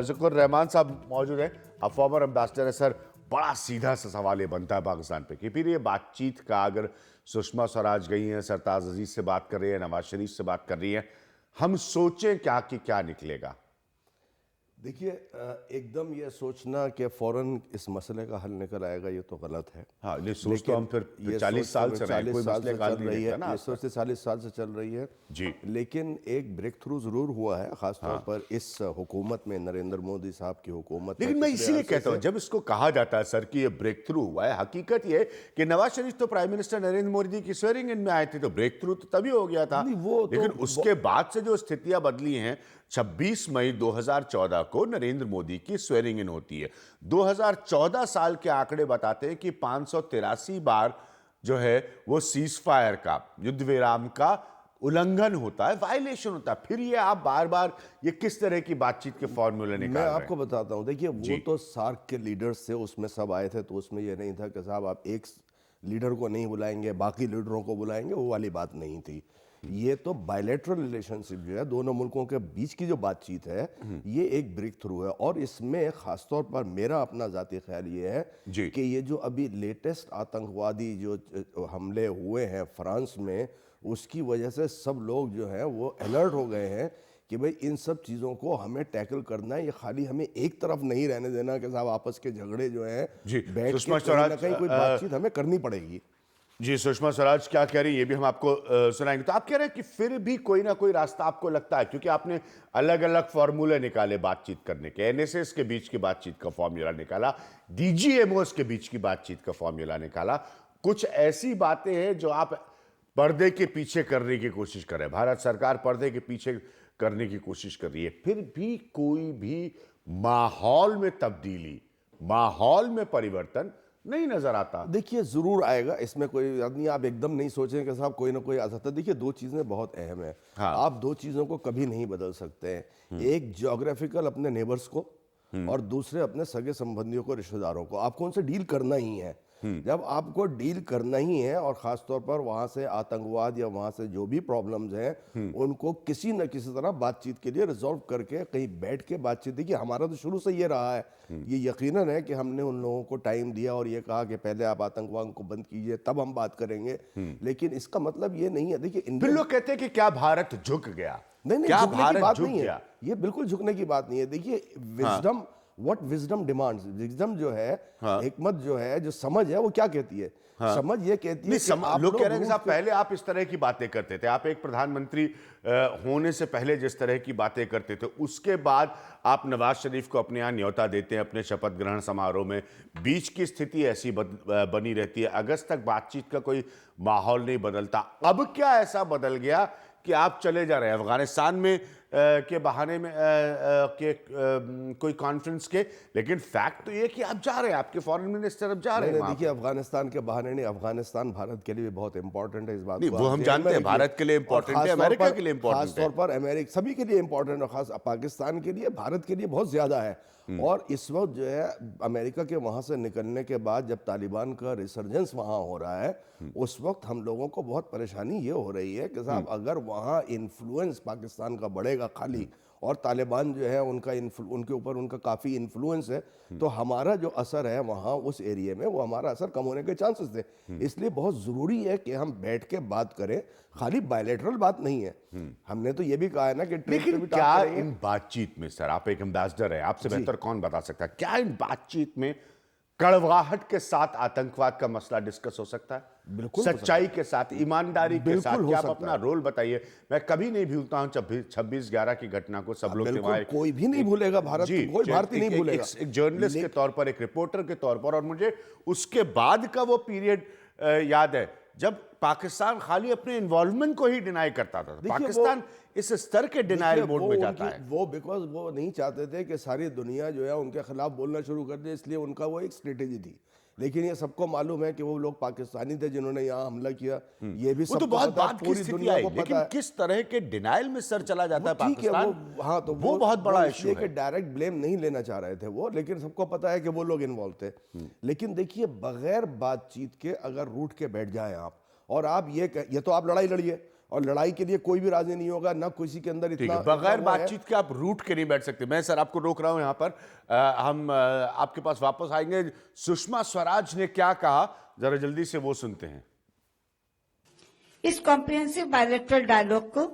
ज़ुकुर रहमान साहब मौजूद हैं। अब फॉर्मर एम्बेसडर है सर। बड़ा सीधा सा सवाल ये बनता है पाकिस्तान पे कि फिर ये बातचीत का अगर सुषमा स्वराज गई हैं, सरताज अजीज से बात कर रही है, नवाज शरीफ से बात कर रही है, हम सोचें क्या कि क्या निकलेगा? देखिए, एकदम ये सोचना कि फ़ौरन इस मसले का हल निकल आएगा, ये तो गलत है। हाँ, ये सोच तो हम फिर ये 40 साल से रहे, 40 कोई साल मसले से का हल चल नहीं रही है, निकला ना ये आज सोच तक। 40 साल से चल रही है। जी। लेकिन एक ब्रेक थ्रू ज़रूर हुआ है, ख़ासतौर पर इस हुकूमत में, नरेंद्र मोदी साहब की हुकूमत में। लेकिन मैं पिछले इसीलिए अरसे कहता हूं, से जब इसको कहा जाता है सर कि ये ब्रेक थ्रू हुआ है, हकीकत ये है कि नवाज शरीफ तो प्राइम मिनिस्टर नरेंद्र मोदी की स्वेरिंग इन में आए थे, तो ब्रेक थ्रू तो तभी हो गया था। नहीं, वो तो लेकिन उसके बाद से जो स्थितियां बदली हैं, 26 मई 2014 को नरेंद्र मोदी की स्वेरिंग इन होती है। 2014 साल के आंकड़े बताते हैं कि 583 बार जो है वो सीज फायर का, युद्ध विराम का उल्लंघन होता है, वायलेशन होता है। फिर ये आप बार बार ये किस तरह की बातचीत के फॉर्मूले मैं निकाल रहे आपको हैं? बताता हूँ। देखिए, जी। वो तो सार्क के लीडर्स थे, उसमें सब आए थे, तो उसमें ये नहीं था कि साहब आप एक लीडर को नहीं बुलाएंगे, बाकी लीडरों को बुलाएंगे, वो वाली बात नहीं थी। ये तो बायलैटरल रिलेशनशिप जो है, दोनों मुल्कों के बीच की जो बातचीत है, ये एक ब्रेक थ्रू है। और इसमें खासतौर पर मेरा अपना ज़ाती ख्याल ये है जी। कि ये जो अभी लेटेस्ट आतंकवादी जो हमले हुए हैं फ्रांस में, उसकी वजह से सब लोग जो हैं वो अलर्ट हो गए हैं कि भाई इन सब चीज़ों को हमें टैकल करना है। ये खाली हमें एक तरफ नहीं रहने देना कि साहब आपस के झगड़े जो हैं जी, बैठ के सुषमा कहीं ना स्वराज कहीं कोई बातचीत हमें करनी पड़ेगी। जी, सुषमा स्वराज क्या कह रही है ये भी हम आपको सुनाएंगे। तो आप कह रहे हैं कि फिर भी कोई ना कोई रास्ता आपको लगता है, क्योंकि आपने अलग अलग फॉर्मूले निकाले बातचीत करने के, एनएसएस के बीच की बातचीत का फॉर्मूला निकाला, डीजीएमओस के बीच की बातचीत का फॉर्मूला निकाला। कुछ ऐसी बातें हैं जो आप पर्दे के पीछे करने की कोशिश कर रहे हैं, भारत सरकार पर्दे के पीछे करने की कोशिश कर रही है, फिर भी कोई भी माहौल में तब्दीली, माहौल में परिवर्तन नहीं नजर आता। देखिए, ज़रूर आएगा, इसमें कोई बात नहीं। आप एकदम नहीं सोचें कि साहब कोई ना कोई आ सकता है। देखिए, दो चीज़ें बहुत अहम है। हाँ। आप दो चीज़ों को कभी नहीं बदल सकते हैं। एक ज्योग्राफिकल अपने नेबर्स को, और दूसरे अपने सगे संबंधियों को, रिश्तेदारों को। आपको उनसे डील करना ही है। जब आपको डील करना ही है, और ख़ास तौर पर वहाँ से आतंकवाद या वहाँ से जो भी प्रॉब्लम्स हैं, उनको किसी न किसी तरह बातचीत के लिए रिजॉल्व करके कहीं बैठ के बातचीत। देखिए, हमारा तो शुरू से ये रहा है, ये यकीनन है कि हमने उन लोगों को टाइम दिया और ये कहा कि पहले आप आतंकवाद को बंद कीजिए, तब हम बात करेंगे। लेकिन इसका मतलब ये नहीं है। देखिए, फिर इंडिया लोग कहते हैं कि क्या भारत झुक गया? नहीं नहीं, क्या झुकने की भारत बात झुक नहीं है। गया? ये बिल्कुल झुकने की बात नहीं है। देखिए, wisdom, what wisdom demands, wisdom जो है, हिकमत जो है, जो समझ है, वो क्या कहती है? समझ ये कहती है कि आप लोग कह रहे हैं कि रूट साहब पहले आप इस तरह की बातें करते थे, आप एक प्रधानमंत्री होने से पहले जिस तरह की बातें करते थे, उसके बाद आप नवाज शरीफ को अपने यहाँ न्योता देते हैं अपने शपथ ग्रहण समारोह में, बीच की स्थिति ऐसी बनी रहती है, अगस्त तक बातचीत का कोई माहौल नहीं बदलता। अब क्या ऐसा बदल गया कि आप चले जा रहे हैं अफगानिस्तान में के बहाने में कोई कॉन्फ्रेंस के, लेकिन फैक्ट तो ये कि आप जा रहे हैं, आपके फॉरेन मिनिस्टर अब जा रहे हैं नहीं, वहां देखिए, पे। अफगानिस्तान के बहाने नहीं, अफगानिस्तान भारत के लिए भी बहुत इंपॉर्टेंट है। इस बात नहीं, को वो आप हम ध्यान जानते में हैं, रखिए। भारत के लिए और इंपॉर्टेंट है, खासतौर अमेरिका पर, के लिए इंपॉर्टेंट है। खासतौर पर अमेरिका सभी के लिए इंपॉर्टेंट है, खास पाकिस्तान के लिए, भारत के लिए बहुत ज्यादा है। और इस वक्त जो है, अमेरिका के वहां से निकलने के बाद जब तालिबान का रिसर्जेंस वहां हो रहा है, उस वक्त हम लोगों को बहुत परेशानी ये हो रही है कि साहब अगर वहां इन्फ्लुएंस पाकिस्तान का बढ़ेगा खाली, और तालिबान जो है उनका उनके ऊपर उनका काफ़ी इन्फ्लुएंस है, तो हमारा जो असर है वहाँ उस एरिया में, वो हमारा असर कम होने के चांसेस थे। इसलिए बहुत ज़रूरी है कि हम बैठ के बात करें, खाली बायलैटरल बात नहीं है। हमने तो ये भी कहा है ना कि ट्रेड पे लेकिन भी क्या टाक करेंगे। इन बातचीत में सर, आप एक एम्बेसडर है, आपसे जी। बेहतर कौन बता सकता है, क्या इन बातचीत में कड़वाहट के साथ आतंकवाद का मसला डिस्कस हो सकता है? बिल्कुल हो सकता सच्चाई के साथ, ईमानदारी के साथ, बिल्कुल हो क्या आप सकता अपना है। रोल बताइए। मैं कभी नहीं भूलता हूं 26/11 की घटना को, सब लोग थे बिल्कुल, वहां कोई भी नहीं भूलेगा, भारत जी, कोई भारतीय नहीं भूलेगा। एक जर्नलिस्ट के तौर पर, एक रिपोर्टर के तौर पर, और मुझे उसके बाद का वो पीरियड याद है जब पाकिस्तान खाली अपने इन्वॉल्वमेंट को ही डिनाई करता था। देखिए, पाकिस्तान इस स्तर के डिनाइल मोड में जाता है। वो बिकॉज वो नहीं चाहते थे कि सारी दुनिया जो है उनके खिलाफ बोलना शुरू कर दे, इसलिए उनका वो एक स्ट्रेटेजी थी। लेकिन ये सबको मालूम है कि वो लोग पाकिस्तानी थे जिन्होंने यहाँ हमला किया। ये भी वो तो सबको बहुत पता है, बाद की पूरी स्थिति दुनिया आई, को पता लेकिन है। किस तरह के डिनाइल में सर चला जाता है ठीक है, पाकिस्तान, वो हाँ, तो वो बहुत बड़ा इशू इसलिए है। कि डायरेक्ट ब्लेम नहीं लेना चाह रहे थे वो, लेकिन सबको पता है कि वो लोग इन्वॉल्व थे। लेकिन देखिए, बगैर बातचीत के अगर रूठ के बैठ जाए आप, और आप ये तो आप लड़ाई लड़िए, और लड़ाई के लिए कोई भी राजी नहीं होगा, ना किसी के अंदर ठीक इतना है, बगैर इतना वो है। बातचीत के आप रूट के नहीं बैठ सकते। मैं सर आपको रोक रहा हूं यहां पर। हम आपके पास वापस आएंगे। सुषमा स्वराज ने क्या कहा, जरा जल्दी से वो सुनते हैं। इस कॉम्प्रिहेंसिव बायलैटरल डायलॉग को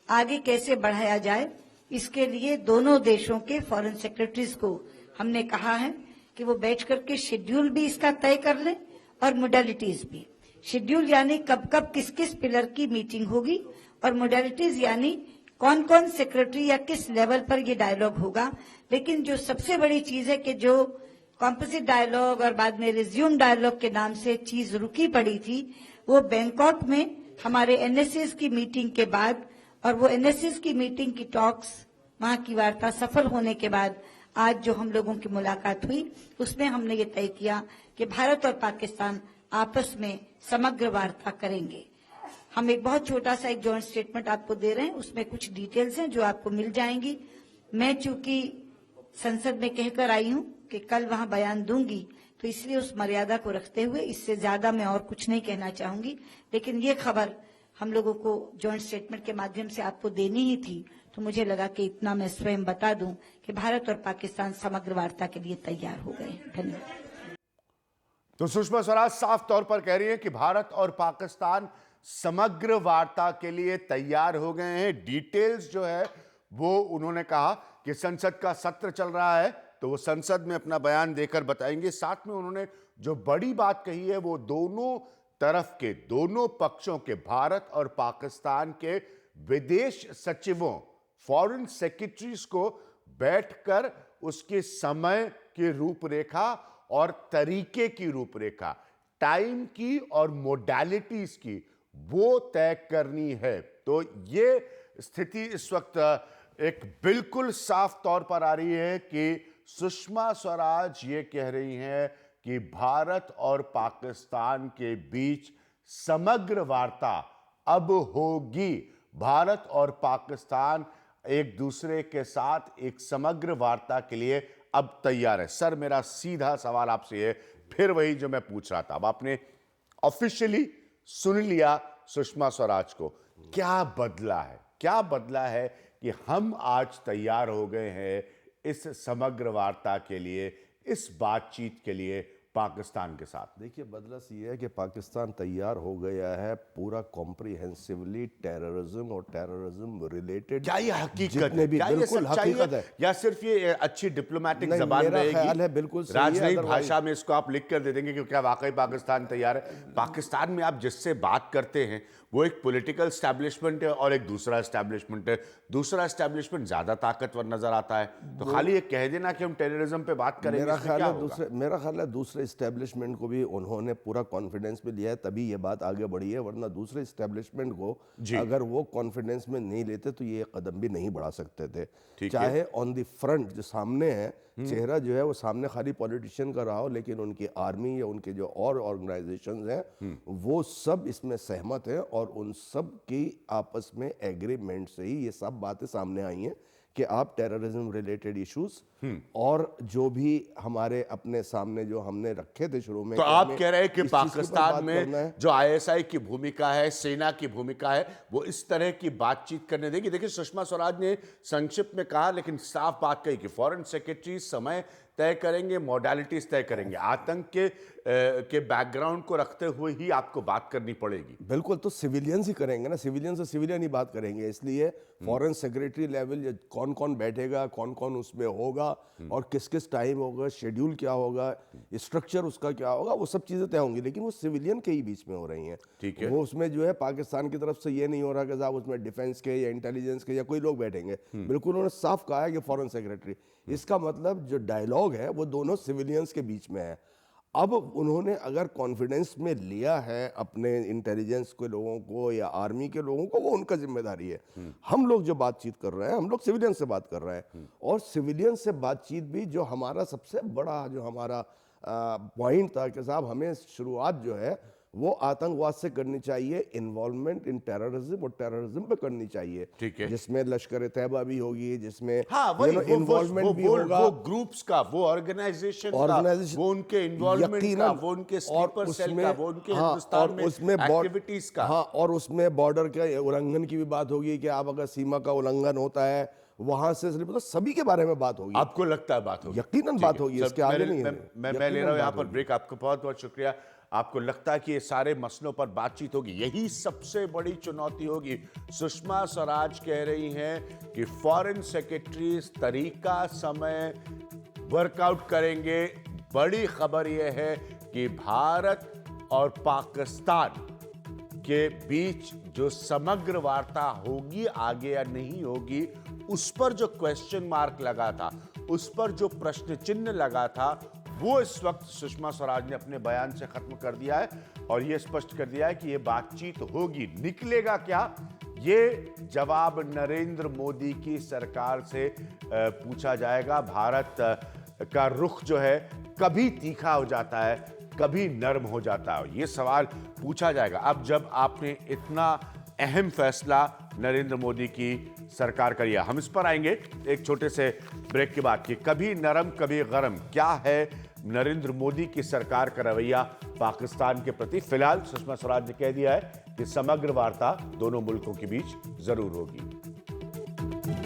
आगे कैसे बढ़ाया जाए, इसके लिए दोनों देशों के फॉरेन सेक्रेटरीज को हमने कहा है कि वो बैठ करके शेड्यूल भी इसका तय कर लें और मोडालिटीज भी। शेड्यूल यानी कब कब किस किस पिलर की मीटिंग होगी, और मोडालिटीज यानी कौन कौन सेक्रेटरी या किस लेवल पर ये डायलॉग होगा। लेकिन जो सबसे बड़ी चीज है कि जो कॉम्पोजिट डायलॉग और बाद में रिज्यूम डायलॉग के नाम से चीज रुकी पड़ी थी, वो बैंकॉक में हमारे एनएसएस की मीटिंग के बाद, और वो एनएसएस की मीटिंग की टॉक्स, वहां की वार्ता सफल होने के बाद आज जो हम लोगों की मुलाकात हुई, उसमें हमने ये तय किया कि भारत और पाकिस्तान आपस में समग्र वार्ता करेंगे। हम एक बहुत छोटा सा एक जॉइंट स्टेटमेंट आपको दे रहे हैं, उसमें कुछ डिटेल्स हैं जो आपको मिल जाएंगी। मैं चूंकि संसद में कहकर आई हूं कि कल वहां बयान दूंगी, तो इसलिए उस मर्यादा को रखते हुए इससे ज्यादा मैं और कुछ नहीं कहना चाहूंगी। लेकिन ये खबर हम लोगों को जॉइंट स्टेटमेंट के माध्यम से आपको देनी ही थी, तो मुझे लगा कि इतना मैं स्वयं बता दूं कि भारत और पाकिस्तान समग्र वार्ता के लिए तैयार हो गए। धन्यवाद। तो सुषमा स्वराज साफ तौर पर कह रही है कि भारत और पाकिस्तान समग्र वार्ता के लिए तैयार हो गए हैं। डिटेल्स जो है वो उन्होंने कहा कि संसद का सत्र चल रहा है, तो वो संसद में अपना बयान देकर बताएंगे। साथ में उन्होंने जो बड़ी बात कही है वो दोनों तरफ के, दोनों पक्षों के, भारत और पाकिस्तान के विदेश सचिवों, फॉरेन सेक्रेटरीज को बैठकर उसके समय की रूपरेखा और तरीके की रूपरेखा, टाइम की और मोडालिटीज की, वो तय करनी है। तो ये स्थिति इस वक्त एक बिल्कुल साफ तौर पर आ रही है कि सुषमा स्वराज ये कह रही हैं कि भारत और पाकिस्तान के बीच समग्र वार्ता अब होगी। भारत और पाकिस्तान एक दूसरे के साथ एक समग्र वार्ता के लिए अब तैयार है। सर, मेरा सीधा सवाल आपसे है, फिर वही जो मैं पूछ रहा था। अब आपने ऑफिशियली सुन लिया सुषमा स्वराज को, क्या बदला है? क्या बदला है कि हम आज तैयार हो गए हैं इस समग्र वार्ता के लिए, इस बातचीत के लिए पाकिस्तान के साथ? देखिए, बदला ये है कि पाकिस्तान तैयार हो गया है पूरा कॉम्प्रिहेंसिवली टेररिज्म और टेररिज्म रिलेटेड। क्या ये हकीकत जितने है? भी क्या ये बिल्कुल सच्चाई हकीकत है, या सिर्फ ये अच्छी डिप्लोमेटिक नहीं, जबान मेरा रहेगी? ख्याल है बिल्कुल सही है, राजनयिक otherwise- भाषा में इसको आप लिख कर दे देंगे कि क्या वाकई पाकिस्तान तैयार है? पाकिस्तान में आप जिससे बात करते हैं वो एक पॉलिटिकल एस्टैब्लिशमेंट है और एक दूसरा एस्टैब्लिशमेंट है। दूसरा एस्टैब्लिशमेंट ज्यादा ताकतवर नजर आता है, तो खाली ये कह देना कि हम टेररिज्म पे बात करेंगे, मेरा इसमें ख्याल क्या है होगा? मेरा ख्याल है दूसरे इस्टेब्लिशमेंट को भी उन्होंने पूरा कॉन्फिडेंस में लिया है, तभी ये बात आगे बढ़ी है। वरना दूसरे इस्टेब्लिशमेंट को अगर वो कॉन्फिडेंस में नहीं लेते तो ये कदम भी नहीं बढ़ा सकते थे। चाहे ऑन द फ्रंट जो सामने है, चेहरा जो है वो सामने खाली पॉलिटिशियन का रहा हो, लेकिन उनकी आर्मी या उनके जो और ऑर्गेनाइजेशंस हैं वो सब इसमें सहमत हैं, और उन सब की आपस में एग्रीमेंट से ही ये सब बातें सामने आई हैं कि आप टेररिज्म रिलेटेड इश्यूज और जो भी हमारे अपने सामने जो हमने रखे थे शुरू में, तो आप कह रहे हैं कि इस चीज़ के ऊपर पाकिस्तान बात में करना है। जो आईएसआई की भूमिका है, सेना की भूमिका है, वो इस तरह की बातचीत करने देगी? देखिए, सुषमा स्वराज ने संक्षिप्त में कहा लेकिन साफ बात कही कि फॉरेन सेक्रेटरी समय तय करेंगे, मॉडलिटीज तय करेंगे। आतंक के बैकग्राउंड को रखते हुए ही आपको बात करनी पड़ेगी। बिल्कुल, तो सिविलियंस ही करेंगे ना, सिविलियन से सिविलियन ही बात करेंगे। इसलिए फॉरेन सेक्रेटरी लेवल कौन कौन बैठेगा, कौन कौन उसमें होगा और किस किस टाइम होगा, शेड्यूल क्या होगा, स्ट्रक्चर उसका क्या होगा, वो सब चीज़ें तय होंगी। लेकिन वो सिविलियन के ही बीच में हो रही हैं। ठीक है। वो उसमें जो है पाकिस्तान की तरफ से ये नहीं हो रहा कि साहब उसमें डिफेंस के या इंटेलिजेंस के या कोई लोग बैठेंगे। बिल्कुल उन्होंने साफ कहा है कि फॉरेन सेक्रेटरी। इसका मतलब जो डायलॉग है वो दोनों सिविलियंस के बीच में है। अब उन्होंने अगर कॉन्फिडेंस में लिया है अपने इंटेलिजेंस के लोगों को या आर्मी के लोगों को, वो उनका जिम्मेदारी है। हम लोग जो बातचीत कर रहे हैं, हम लोग सिविलियन से बात कर रहे हैं, और सिविलियन से बातचीत भी जो हमारा सबसे बड़ा जो हमारा पॉइंट था कि साहब हमें शुरुआत जो है वो आतंकवाद से करनी चाहिए, इन्वॉल्वमेंट इन टेररिज्म और टेररिज्म पे करनी चाहिए, ठीक है। जिसमें लश्कर तैयबा भी होगी, जिसमें हाँ, वही इन्वॉल्वमेंट भी होगा, वो ग्रुप्स का, वो ऑर्गेनाइजेशन का, वो उनके इन्वॉल्वमेंट का, वो उनके स्लीपर सेल का, वो उनके हिंदुस्तान में एक्टिविटीज का। हाँ, और उसमें बॉर्डर के उल्लंघन की भी बात होगी कि आप अगर सीमा का उल्लंघन होता है वहां से मतलब सभी के बारे में बात होगी। आपको लगता है बात होगी? यकीनन बात होगी, इसके आगे नहीं है। मैं ले रहा हूं यहाँ पर ब्रेक। आपको बहुत बहुत शुक्रिया। आपको लगता है कि ये सारे मसलों पर बातचीत होगी? यही सबसे बड़ी चुनौती होगी। सुषमा स्वराज कह रही हैं कि फॉरेन सेक्रेटरीज तरीका समय वर्कआउट करेंगे। बड़ी खबर यह है कि भारत और पाकिस्तान के बीच जो समग्र वार्ता होगी आगे या नहीं होगी, उस पर जो क्वेश्चन मार्क लगा था, उस पर जो प्रश्न चिन्ह लगा था, वो इस वक्त सुषमा स्वराज ने अपने बयान से खत्म कर दिया है और यह स्पष्ट कर दिया है कि यह बातचीत होगी। निकलेगा क्या, ये जवाब नरेंद्र मोदी की सरकार से पूछा जाएगा। भारत का रुख जो है कभी तीखा हो जाता है, कभी नर्म हो जाता है, ये सवाल पूछा जाएगा। अब जब आपने इतना अहम फैसला नरेंद्र मोदी की सरकार का लिया, हम इस पर आएंगे एक छोटे से ब्रेक के बाद कि कभी नरम कभी गरम, क्या है नरेंद्र मोदी की सरकार का रवैया पाकिस्तान के प्रति। फिलहाल सुषमा स्वराज ने कह दिया है कि समग्र वार्ता दोनों मुल्कों के बीच जरूर होगी।